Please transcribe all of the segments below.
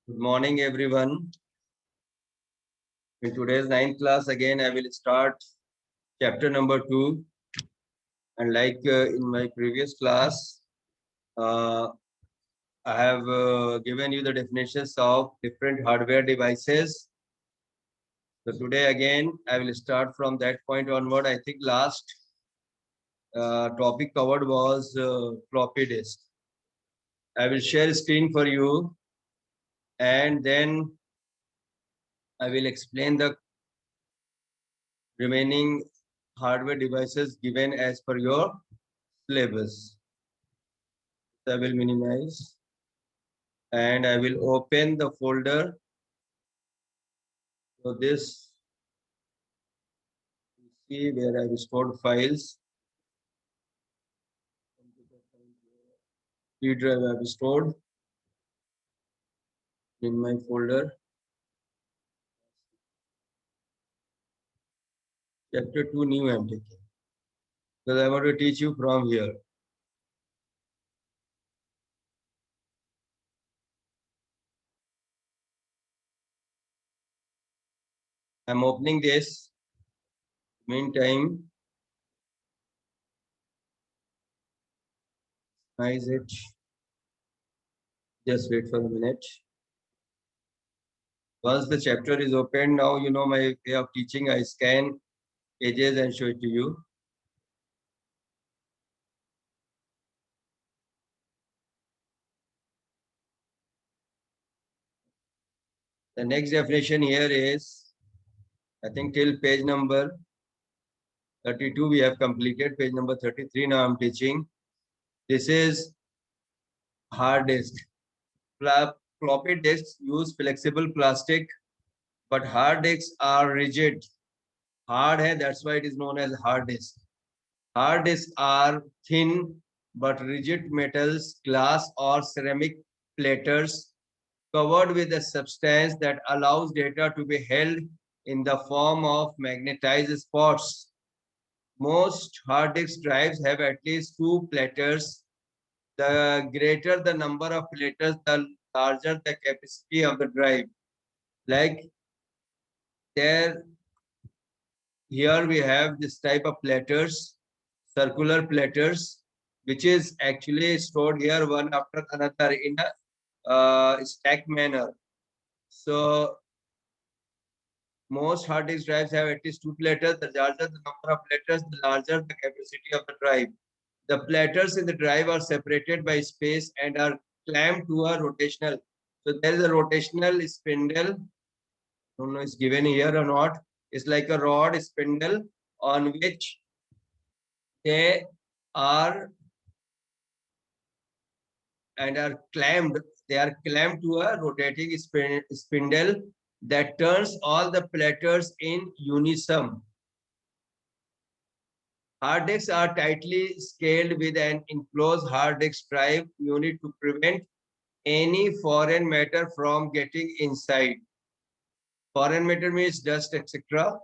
Good morning, everyone. In today's ninth class, again, I will start chapter number 2. And like in my previous class, uh, I have given you the definitions of different hardware devices. So today, again, I will start from that point onward. I think last topic covered was floppy disk. I will share screen for you, and then I will explain the remaining hardware devices given as per your syllabus. I will minimize and I will open the folder. So this, see where I have stored files. C drive I have stored in my folder. Chapter 2 new I am taking. Because I want to teach you from here. I am opening this. Meantime, minimize it. Just wait for a minute. Once the chapter is open, now you know my way of teaching. I scan pages and show it to you. The next definition here is, I think till page number 32 we have completed. Page number 33 now I'm teaching. This is hard disk. Floppy disks use flexible plastic, but hard disks are rigid. Hard hai, that's why it is known as hard disk. Hard disks are thin but rigid metals, glass or ceramic platters covered with a substance that allows data to be held in the form of magnetized spots. Most hard disk drives have at least 2 platters. The greater the number of platters, the larger the capacity of the drive. Like there, here we have this type of platters, circular platters, which is actually stored here one after another in a stack manner. So most hard disk drives have at least 2 platters. The larger the number of platters, the larger the capacity of the drive. The platters in the drive are separated by space and are clamped to a rotational. So there is a rotational spindle. I don't know it's given here or not. It's like a rod spindle on which they are and are clamped. They are clamped to a rotating spindle that turns all the platters in unison. Hard disks are tightly scaled with an enclosed hard disk drive unit to prevent any foreign matter from getting inside. Foreign matter means dust, etc.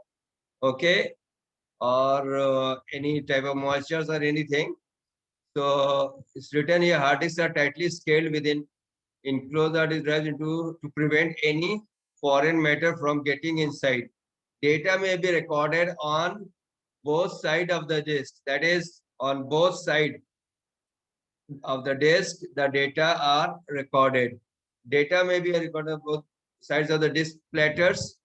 Okay, or any type of moistures or anything. So it's written here: hard disks are tightly scaled within enclosed hard disk drives to prevent any foreign matter from getting inside. Data may be recorded on both sides of the disk. That is, on both sides of the disk, the data are recorded. Data may be recorded on both sides of the disk platters.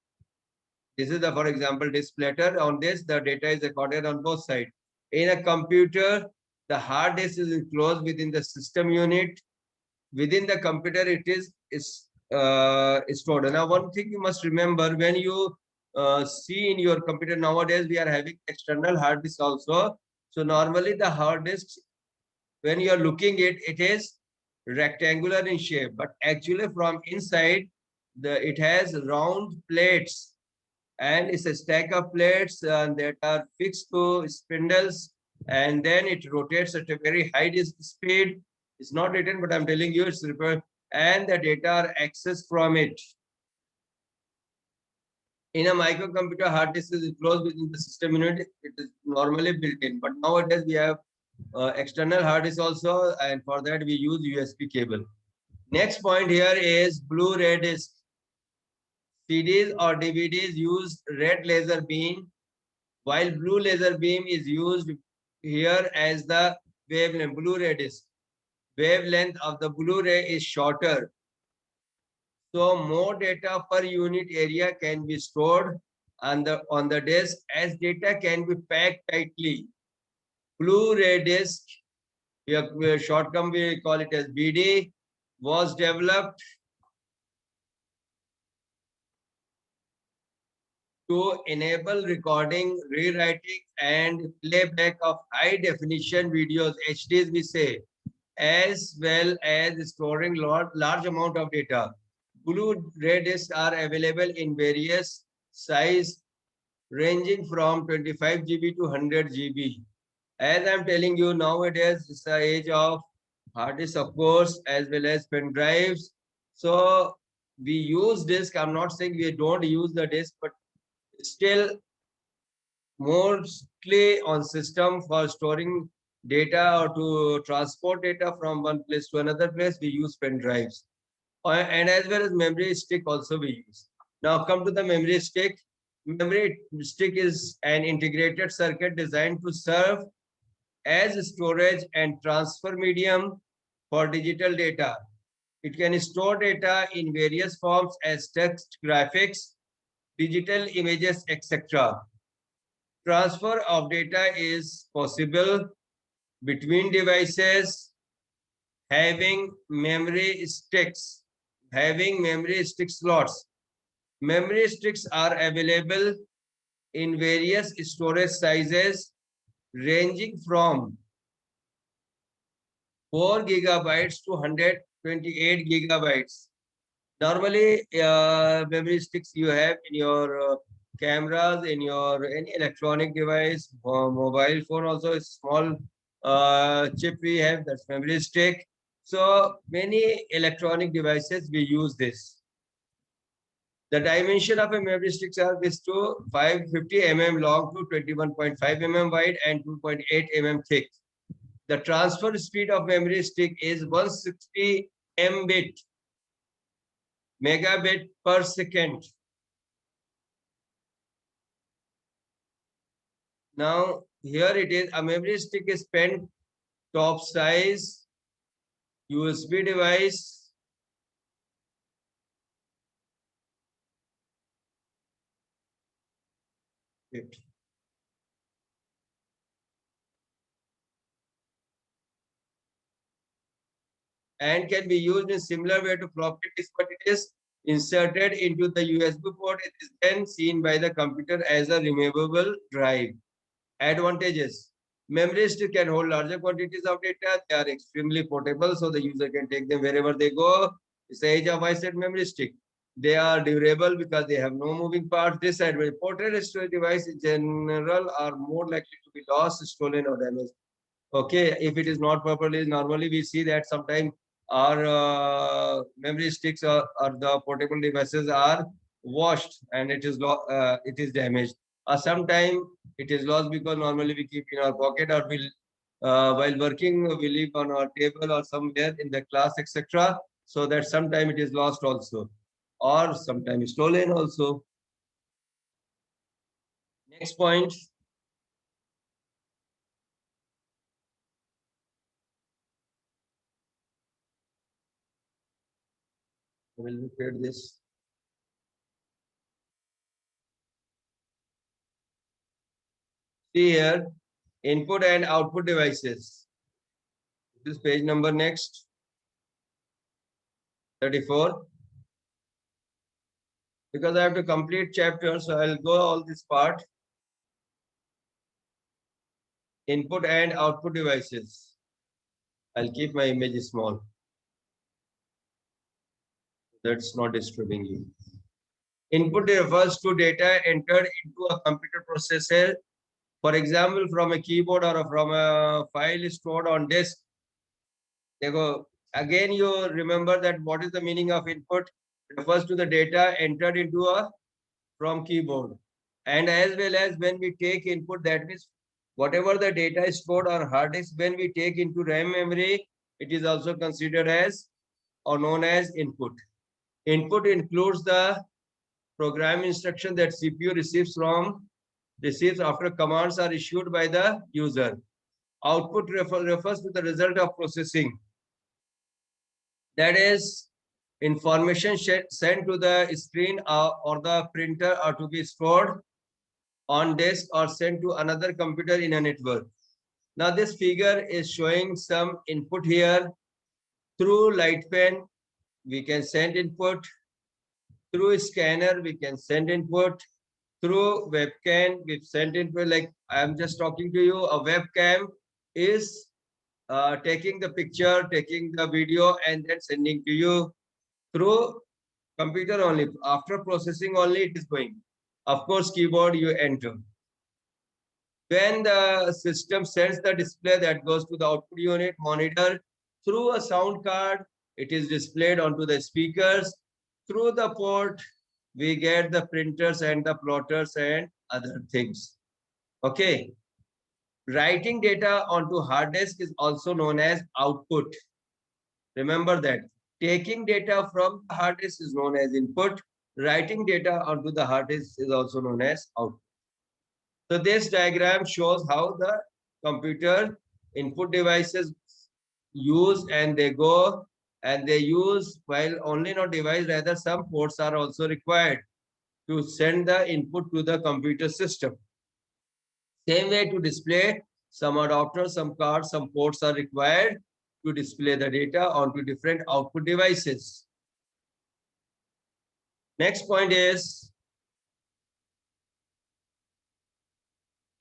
This is the, for example, disk platter. On this, the data is recorded on both sides. In a computer, the hard disk is enclosed within the system unit. Within the computer, it is stored. Now, one thing you must remember, when you see in your computer nowadays, we are having external hard disk also. So normally the hard disk, when you are looking it is rectangular in shape, but actually from inside it has round plates, and it's a stack of plates that are fixed to spindles, and then it rotates at a very high speed. It's not written, but I'm telling you it's required, and the data are accessed from it. In a microcomputer, hard disk is enclosed within the system unit. It is normally built in, but nowadays we have external hard disk also, and for that we use USB cable. Next point here is Blu-ray disc. CDs or DVDs use red laser beam, while blue laser beam is used here as the wavelength. Blu-ray disc wavelength of the Blu-ray is shorter, so more data per unit area can be stored on the disk as data can be packed tightly. Blu-ray disc, shortcom we call it as BD, was developed to enable recording, rewriting, and playback of high definition videos, HDs we say, as well as storing large amount of data. Blu-ray discs are available in various size ranging from 25 GB to 100 GB. As I'm telling you, nowadays it's the age of hard disk, of course, as well as pen drives. So we use disk. I'm not saying we don't use the disk, but still mostly on system for storing data or to transport data from one place to another place, we use pen drives. And as well as memory stick also we use. Now come to the memory stick. Memory stick is an integrated circuit designed to serve as storage and transfer medium for digital data. It can store data in various forms as text, graphics, digital images, etc. Transfer of data is possible between devices having memory sticks, having memory stick slots. Memory sticks are available in various storage sizes ranging from 4 gigabytes to 128 gigabytes. Normally, memory sticks you have in your cameras, in your any electronic device, mobile phone also a small chip we have, that's memory stick. So many electronic devices we use this. The dimension of a memory stick is to 550 mm long to 21.5 mm wide and 2.8 mm thick. The transfer speed of memory stick is 160 megabit per second. Now here it is, a memory stick is pen top size USB device. And can be used in similar way to floppy disk, but it is inserted into the USB port. It is then seen by the computer as a removable drive. Advantages. Memory stick can hold larger quantities of data. They are extremely portable, so the user can take them wherever they go. It's the age of I said memory stick. They are durable because they have no moving parts. This side, portable storage device in general are more likely to be lost, stolen, or damaged. Okay, if it is not properly, normally we see that sometimes our memory sticks or the portable devices are washed and it is damaged. Sometime it is lost because normally we keep in our pocket or we'll, while working we leave on our table or somewhere in the class, etc. So that sometime it is lost also, or sometimes stolen also. Next point. We'll look at this. See here, input and output devices. This page number next, 34. Because I have to complete chapter, so I'll go all this part. Input and output devices. I'll keep my image small. That's not disturbing you. Input refers to data entered into a computer processor. For example, from a keyboard or from a file stored on disk. Again, you remember that what is the meaning of input? It refers to the data entered into a from keyboard. And as well as when we take input, that means whatever the data is stored on hard disk, when we take into RAM memory, it is also considered as or known as input. Input includes the program instruction that CPU receives after commands are issued by the user. Output refers to the result of processing. That is, information sent to the screen or the printer are to be stored on disk or sent to another computer in a network. Now this figure is showing some input here. Through light pen, we can send input. Through scanner, we can send input. Through webcam, we've sent input. Like I'm just talking to you, a webcam is taking the picture, taking the video, and then sending to you. Through computer only. After processing only, it is going. Of course, keyboard you enter. When the system sends the display, that goes to the output unit monitor. Through a sound card, it is displayed onto the speakers. Through the port, we get the printers and the plotters and other things. Okay. Writing data onto hard disk is also known as output. Remember that. Taking data from the hard disk is known as input. Writing data onto the hard disk is also known as output. So this diagram shows how the computer input devices use and they go and they use, while only not device, rather some ports are also required to send the input to the computer system. Same way to display, some adapters, some cards, some ports are required to display the data onto different output devices. Next point is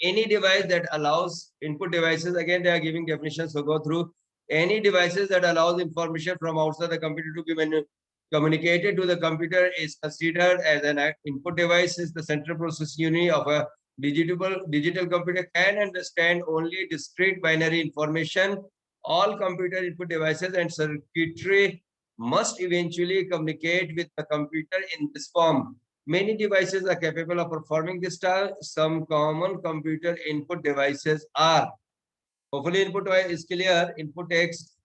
any device that allows input devices. Again, they are giving definitions, so go through. Any devices that allows information from outside the computer to be communicated to the computer is considered as an input device. Is the central processing unit of a digital computer can understand only discrete binary information. All computer input devices and circuitry must eventually communicate with the computer in this form. Many devices are capable of performing this task. Some common computer input devices are. Hopefully input is clear. Input text.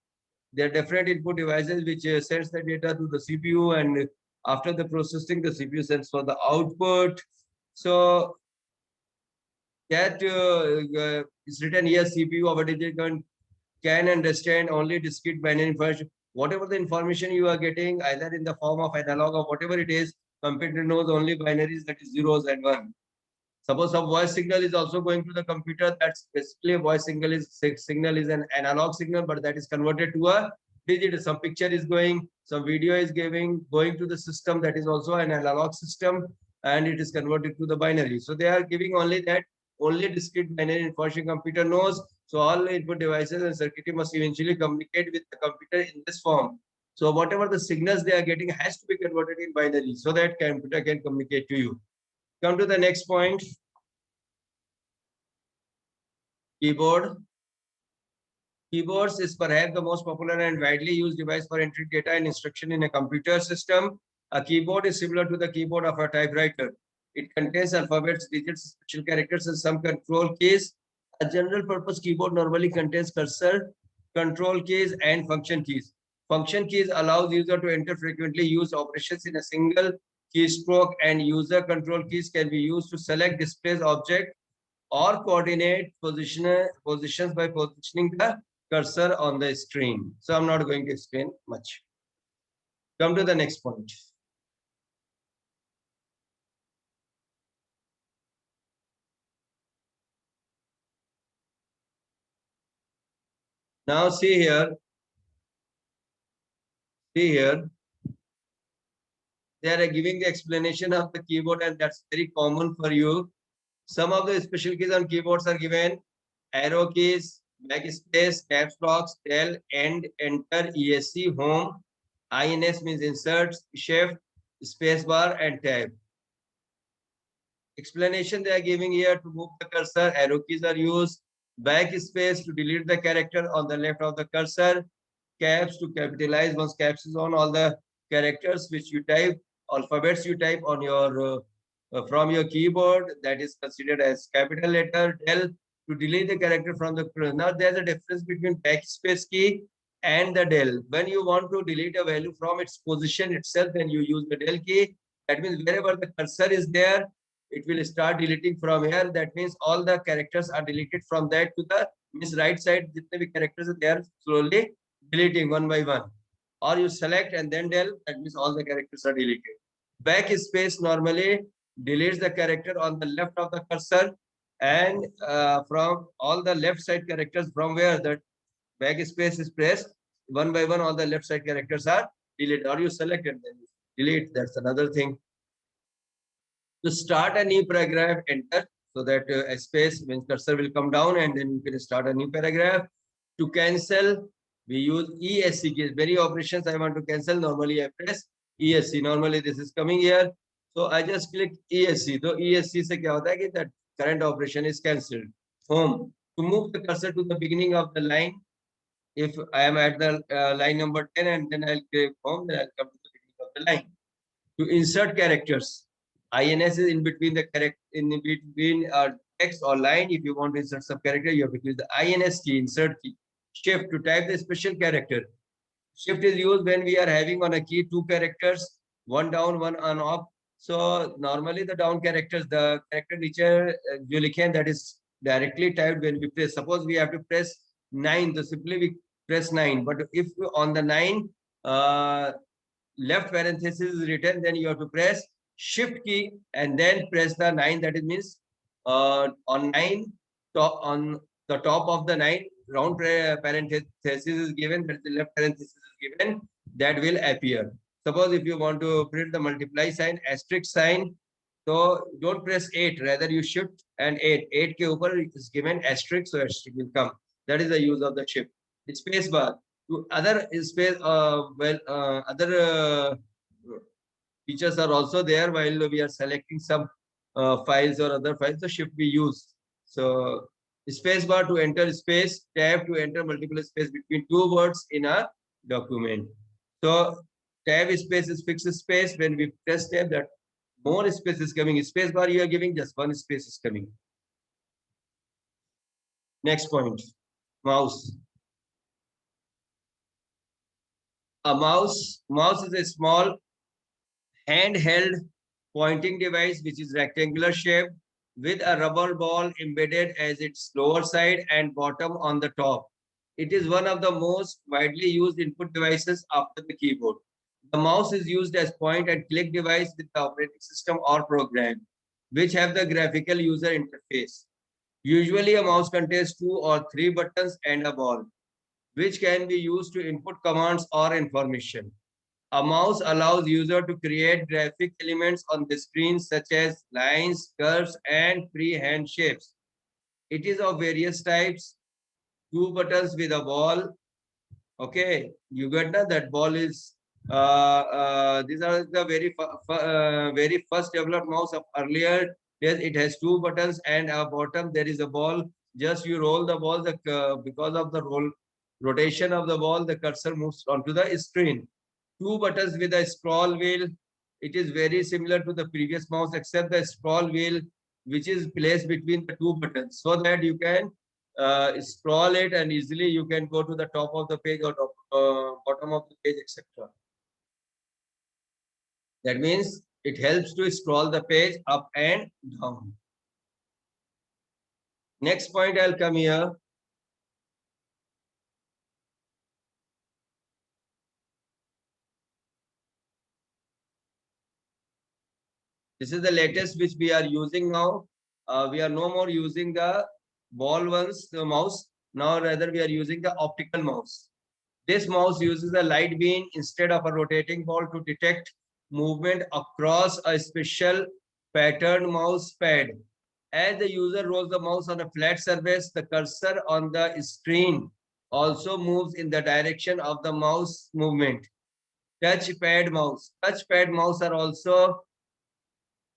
There are different input devices which sends the data to the CPU, and after the processing, the CPU sends for the output. So that is written here. CPU of a digital can understand only discrete binary information. Whatever the information you are getting, either in the form of analog or whatever it is, computer knows only binaries, that is zeros and one. Suppose a voice signal is also going to the computer. That's basically a voice signal is an analog signal, but that is converted to a digital. Some picture is going, some video is going to the system. That is also an analog system, and it is converted to the binary. So they are giving only that. Only discrete binary information computer knows. So all input devices and circuitry must eventually communicate with the computer in this form. So whatever the signals they are getting has to be converted in binary so that computer can communicate to you. Come to the next point. Keyboard. Keyboards is perhaps the most popular and widely used device for entering data and instruction in a computer system. A keyboard is similar to the keyboard of a typewriter. It contains alphabets, digits, special characters, and some control keys. A general purpose keyboard normally contains cursor, control keys, and function keys. Function keys allows user to enter frequently used operations in a single keystroke, and user control keys can be used to select displays object or coordinate positions by positioning the cursor on the screen. So I'm not going to explain much. Come to the next point. Now see here. They are giving the explanation of the keyboard, and that's very common for you. Some of the special keys on keyboards are given: arrow keys, backspace, caps locks, tel, end, enter, ESC, home, INS means insert, shift, spacebar, and tab. Explanation they are giving here: to move the cursor, arrow keys are used. Backspace to delete the character on the left of the cursor. Caps to capitalize once caps is on all the characters which you type, alphabets you type on your from your keyboard, that is considered as capital letter. Del to delete the character from the. Now there's a difference between backspace key and the del. When you want to delete a value from its position itself, then you use the del key. That means wherever the cursor is there, it will start deleting from here. That means all the characters are deleted from that to the means right side. Jitne bhi characters are there, slowly deleting one by one. Or you select and then del. That means all the characters are deleted. Backspace normally deletes the character on the left of the cursor, and from all the left side characters from where the backspace is pressed, one by one all the left side characters are deleted, or you select and then delete. That's another thing. To start a new paragraph, enter, so that a space means cursor will come down and then you can start a new paragraph. To cancel, we use ESC keys. Very operations I want to cancel, normally I press ESC. Normally this is coming here, so I just click ESC. So ESC से क्या होता है कि that current operation is cancelled. Home. To move the cursor to the beginning of the line, if I am at the line number 10 and then I'll click home, then I'll come to the beginning of the line. To insert characters, INS is in between the correct in between text or line. If you want to insert some character, you have to use the INS key, insert key. Shift to type the special character. Shift is used when we are having on a key two characters, one down, one on up. So normally the down characters, the character niche जो लिखे हैं, that is directly typed when we press. Suppose we have to press 9, so simply we press 9. But if on the 9 left parenthesis is written, then you have to press shift key and then press the 9. That means on 9 top, on the top of the 9 round parenthesis is given, that the left parenthesis is given, that will appear. Suppose if you want to print the multiply sign, asterisk sign, so don't press 8, rather you shift and 8. 8 ke upar is given asterisk, so asterisk will come. That is the use of the shift. Space bar. To other space, other features are also there while we are selecting some files or other files. The shift we use. So space bar to enter space, tab to enter multiple space between two words in a document. So tab space is fixed space. When we press tab, that more space is coming. Space bar you are giving, just one space is coming. Next point, mouse. A mouse is a small handheld pointing device which is rectangular shape with a rubber ball embedded as its lower side and bottom on the top. It is one of the most widely used input devices after the keyboard. The mouse is used as point and click device with the operating system or program, which have the graphical user interface. Usually a mouse contains 2 or 3 buttons and a ball, which can be used to input commands or information. A mouse allows user to create graphic elements on the screen such as lines, curves, and freehand shapes. It is of various types. 2 buttons with a ball. Okay, you got that ball is. These are the very first developed mouse of earlier. Yes, it has 2 buttons and a bottom. There is a ball. Just you roll the ball. Because of the rotation of the ball, the cursor moves onto the screen. 2 buttons with a scroll wheel. It is very similar to the previous mouse except the scroll wheel which is placed between the 2 buttons so that you can scroll it and easily you can go to the top of the page or bottom of the page, etc. That means it helps to scroll the page up and down. Next point, I'll come here. This is the latest which we are using now. We are no more using the ball ones, the mouse. Now rather we are using the optical mouse. This mouse uses a light beam instead of a rotating ball to detect movement across a special patterned mouse pad. As the user rolls the mouse on a flat surface, the cursor on the screen also moves in the direction of the mouse movement. Touchpad mouse. Touchpad mouse are also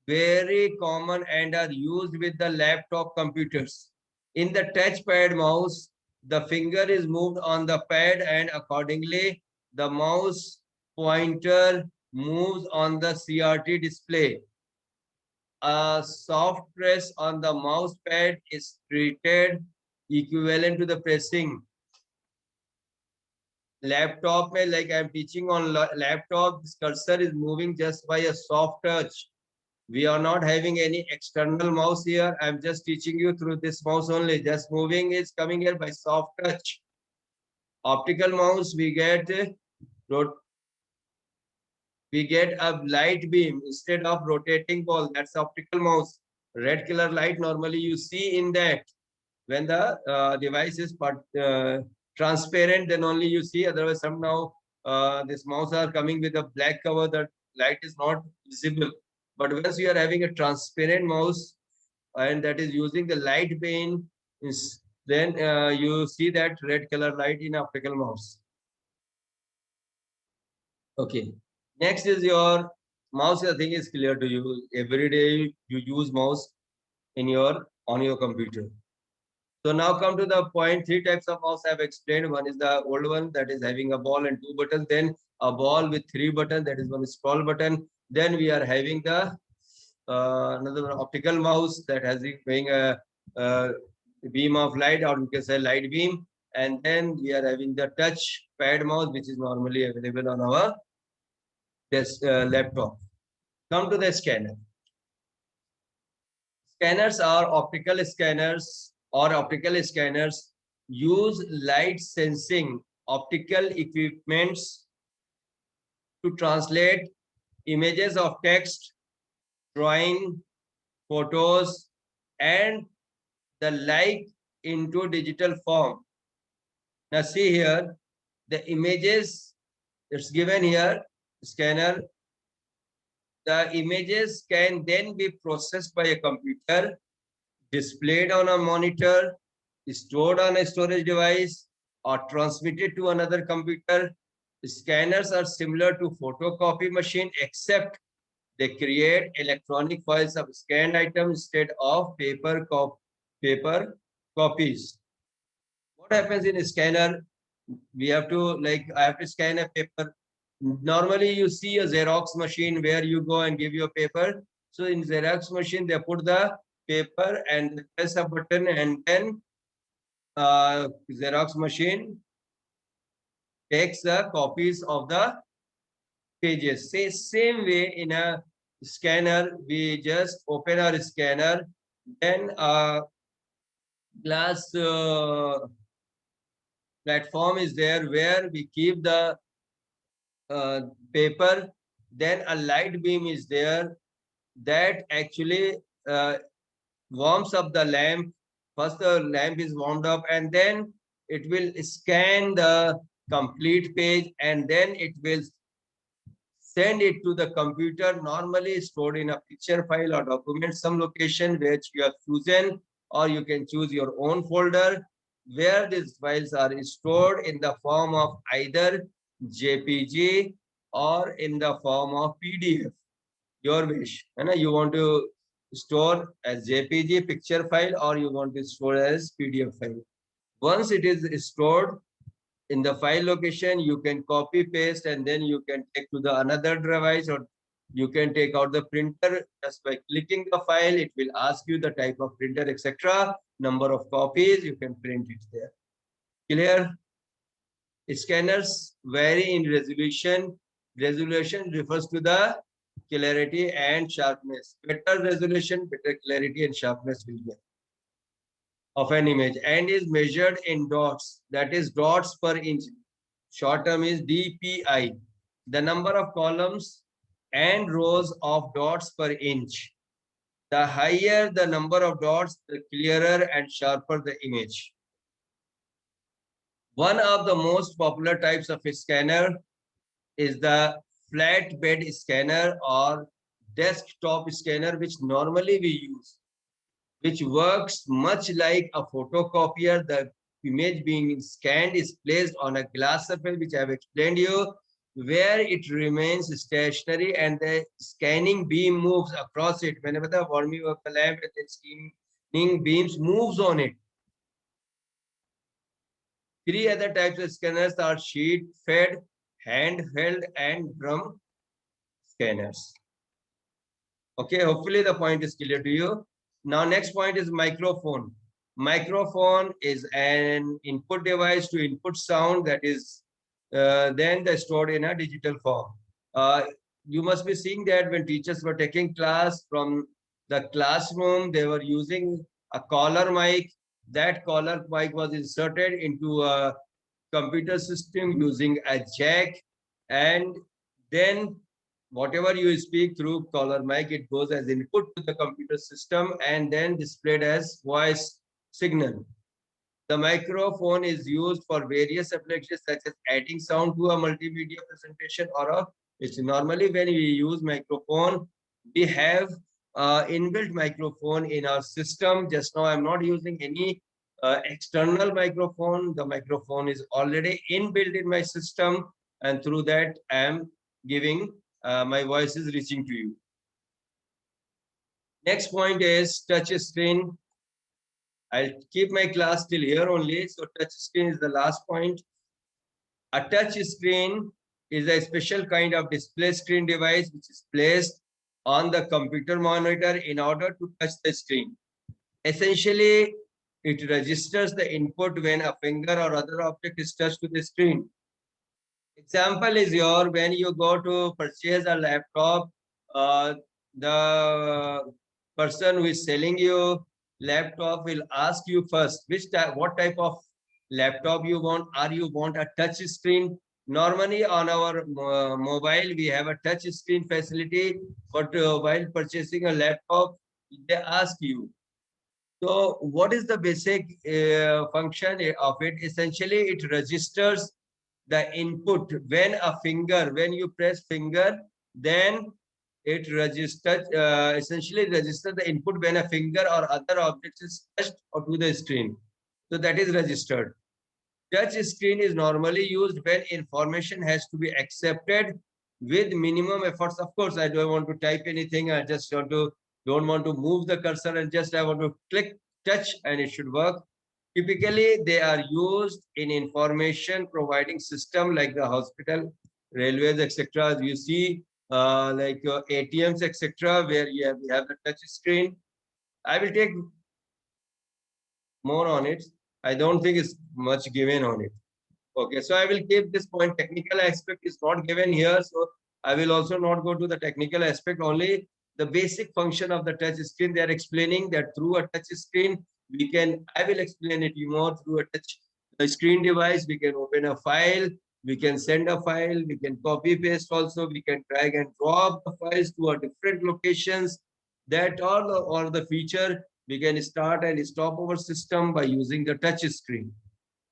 very common and are used with the laptop computers. In the touchpad mouse, the finger is moved on the pad and accordingly the mouse pointer moves on the CRT display. A soft press on the mouse pad is treated equivalent to the pressing. laptop mein, like I'm teaching on laptop, this cursor is moving just by a soft touch. We are not having any external mouse here. I'm just teaching you through this mouse only. Just moving is coming here by soft touch. Optical mouse, we get a light beam instead of rotating ball. That's optical mouse. Red color light normally you see in that. When the device is transparent, then only you see. Otherwise, somehow this mouse are coming with a black cover. That light is not visible. But once you are having a transparent mouse and that is using the light beam, then you see that red color light in optical mouse. Okay. Next is your mouse. I think is clear to you. Every day you use mouse on your computer. So now come to the point. Three types of mouse I've explained. One is the old one that is having a ball and 2 buttons. Then a ball with 3 buttons. That is one scroll button. Then we are having the another optical mouse that has being a beam of light, or you can say light beam. And then we are having the touch pad mouse, which is normally available on our laptop. Come to the scanner. Scanners are optical scanners use light sensing optical equipments to translate images of text, drawing, photos, and the like into digital form. Now see here, the images it's given here, scanner. The images can then be processed by a computer, displayed on a monitor, stored on a storage device, or transmitted to another computer. Scanners are similar to photocopy machine, except they create electronic files of scanned items instead of paper copies. What happens in a scanner? We have to, like, I have to scan a paper. Normally you see a Xerox machine where you go and give your paper. So in Xerox machine, they put the paper and press a button, and then Xerox machine takes the copies of the pages. Same way in a scanner, we just open our scanner, then a glass platform is there where we keep the paper. Then a light beam is there that actually warms up the lamp. First the lamp is warmed up, and then it will scan the complete page, and then it will send it to the computer, normally stored in a picture file or document, some location which you have chosen, or you can choose your own folder where these files are stored in the form of either JPG or in the form of PDF. Your wish. And you want to store as JPG picture file, or you want to store as PDF file. Once it is stored in the file location, you can copy paste, and then you can take to the another device, or you can take out the printer just by clicking the file. It will ask you the type of printer, etc., number of copies. You can print it there. Clear? Scanners vary in resolution. Resolution refers to the clarity and sharpness. Better resolution, better clarity and sharpness will get of an image, and is measured in dots, that is dots per inch. Short term is DPI. The number of columns and rows of dots per inch. The higher the number of dots, the clearer and sharper the image. One of the most popular types of scanner is the flatbed scanner or desktop scanner, which normally we use, which works much like a photocopier. The image being scanned is placed on a glass surface, which I have explained to you, where it remains stationary and the scanning beam moves across it. Whenever the warming of the lamp and the scanning beams moves on it. Three other types of scanners are sheet-fed, handheld, and drum scanners. Okay, hopefully the point is clear to you. Now, next point is microphone. Microphone is an input device to input sound, that is then they're stored in a digital form. You must be seeing that when teachers were taking class from the classroom, they were using a collar mic. That collar mic was inserted into a computer system using a jack, and then whatever you speak through collar mic, it goes as input to the computer system and then displayed as voice signal. The microphone is used for various applications such as adding sound to a multimedia presentation or a it's normally when we use microphone, we have inbuilt microphone in our system. Just now I'm not using any external microphone. The microphone is already inbuilt in my system, and through that I am giving my voice is reaching to you. Next point is touch screen. I'll keep my class till here only. So touch screen is the last point. A touch screen is a special kind of display screen device which is placed on the computer monitor in order to touch the screen. Essentially, it registers the input when a finger or other object is touched to the screen. Example is your when you go to purchase a laptop, the person who is selling you laptop will ask you first what type of laptop you want. Are you want a touch screen? Normally on our mobile we have a touch screen facility, but while purchasing a laptop they ask you. So what is the basic function of it? Essentially it registers the input when you press finger, then it registers essentially registers the input when a finger or other object is touched or to the screen. So that is registered. Touch screen is normally used when information has to be accepted with minimum efforts. Of course, I don't want to type anything. I just don't want to move the cursor and just I want to click touch and it should work. Typically, they are used in information providing system like the hospital, railways, etc. You see, like ATMs, etc., where you have the touch screen. I will take more on it. I don't think it's much given on it. Okay, so I will keep this point. Technical aspect is not given here, so I will also not go to the technical aspect. Only the basic function of the touch screen. They are explaining that through a touch screen, we can. I will explain it more through a touch screen device. We can open a file. We can send a file. We can copy paste also. We can drag and drop the files to a different locations. That all or the feature we can start and stop our system by using the touch screen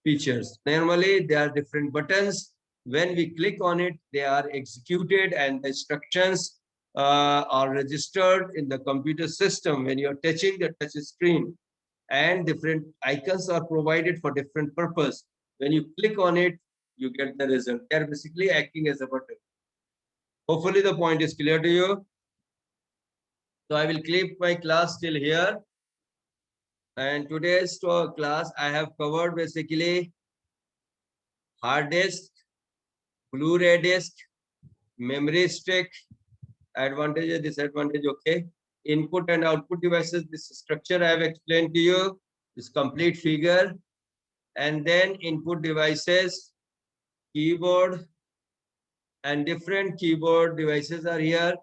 features. Normally, there are different buttons. When we click on it, they are executed and the instructions are registered in the computer system when you're touching the touch screen, and different icons are provided for different purpose. When you click on it, you get the result. They're basically acting as a button. Hopefully the point is clear to you. So I will keep my class till here. And today's class I have covered basically hard disk, Blu-ray disk, memory stick, advantage and disadvantage. Okay, input and output devices. This structure I have explained to you, this complete figure, and then input devices, keyboard, and different keyboard devices are here.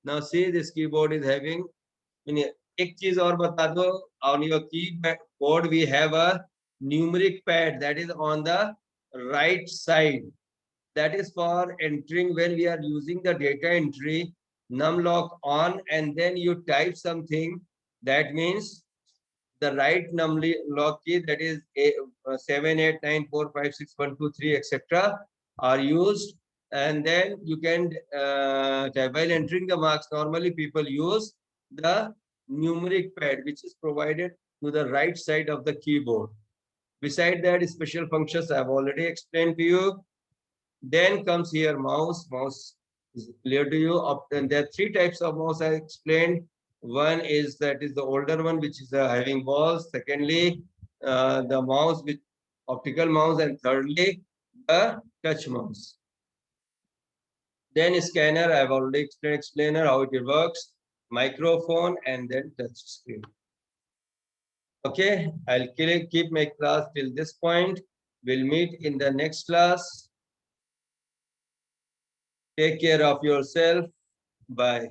Now see, this keyboard is having. एक चीज और बता दो, on your keyboard we have a numeric pad that is on the right side. That is for entering when we are using the data entry, numlock on, and then you type something. That means the right numlock key, that is 7, 8, 9, 4, 5, 6, 1, 2, 3, etc. are used. And then you can, while entering the marks, normally people use the numeric pad, which is provided to the right side of the keyboard. Beside that, special functions I have already explained to you. Then comes here mouse. Mouse is clear to you. And there are three types of mouse I explained. One is that is the older one, which is having balls. Secondly, the mouse with optical mouse, and thirdly, the touch mouse. Then scanner, I have already explained explainer how it works. Microphone and then touch screen. Okay, I'll keep my class till this point. We'll meet in the next class. Take care of yourself. Bye.